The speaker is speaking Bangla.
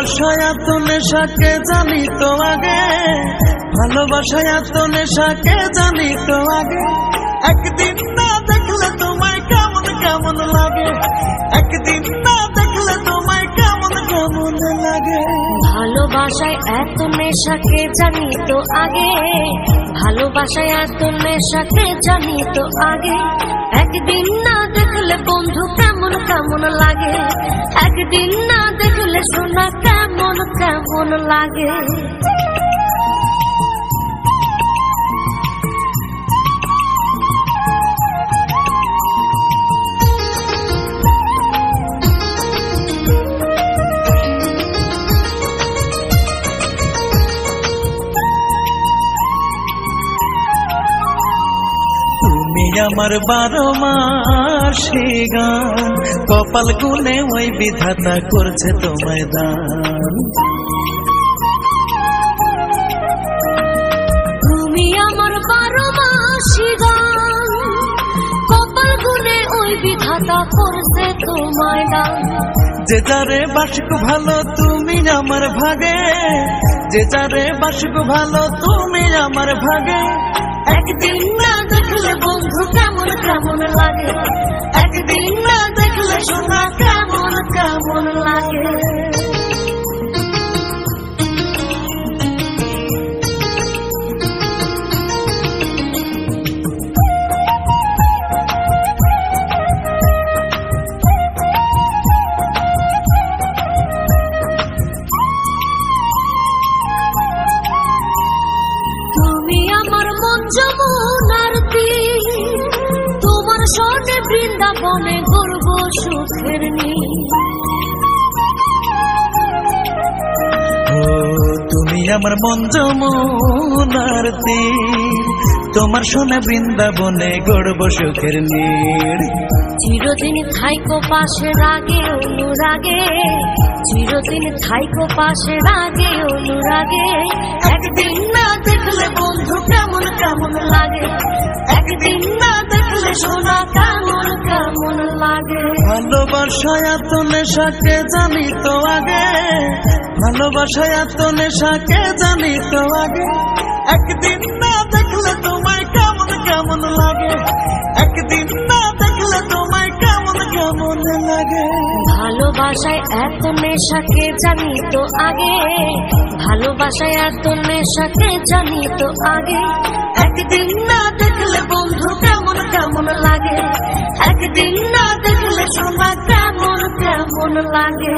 ভালোবাসায় এত নেশাকে জানি তো আগে, ভালোবাসায় এত নেশাকে জানি তো আগে। একদিন না দেখলে তোমায় কেমন কেমন লাগে, একদিন না দেখলে তোমায় কেমন কেমন লাগে। ভালোবাসায় এত নেশাকে জানি তো আগে, ভালোবাসায় এত নেশাকে জানি তো আগে। একদিন না দেখলে বন্ধু কেমন কেমন লাগে, একদিন না দেখলে সোনা কেমন কেমন লাগে। তুমি আমার 12 মাসি গান, কপাল গুনে ওই বিধাতা করছে তোমায় দান। তুমি আমার 12 মাসি গান, কপাল গুনে ওই বিধাতা করছে তোমায় দান। যে যারে বাসুক ভালো তুমি আমার ভাগে, যে যারে বাসুক ভালো তুমি আমার ভাগে। একদিন না দেখলে বন্ধু কেমন কেমন লাগে, একদিন না দেখলে সোনা কেমন কেমন লাগে। তুমি আমার মন যমুনার তীর, তোমার স্বর্ণে বৃন্দাবনে গর্ব সুখের নীর। ও তুমি আমার মন যমুনার তীর, তোমার সোনা বৃন্দাবনে গড়ব সুখের নীড়। চিরদিন থাইকো পাশে রাগে অনুরাগে, চিরদিন থাইকো পাশে রাগে অনুরাগে। একদিন না দেখলে বন্ধু কেমন কেমন লাগে, একদিন না দেখলে সোনা কেমন কেমন লাগে। ভালোবাসায় এত নেশাকে জানি তো আগে, ভালোবাসায় এত নেশাকে জানি তো আগে। একদিন না দেখলে তোমায় কেমন কেমন লাগে, একদিন না দেখলে তোমায় কেমন কেমন লাগে। ভালোবাসায় এত নেশাকে জানি তো আগে, ভালোবাসায় এত নেশাকে জানি তো আগে। একদিন না দেখলে বন্ধু কেমন কেমন লাগে, একদিন না দেখলে সোনা কেমন কেমন লাগে।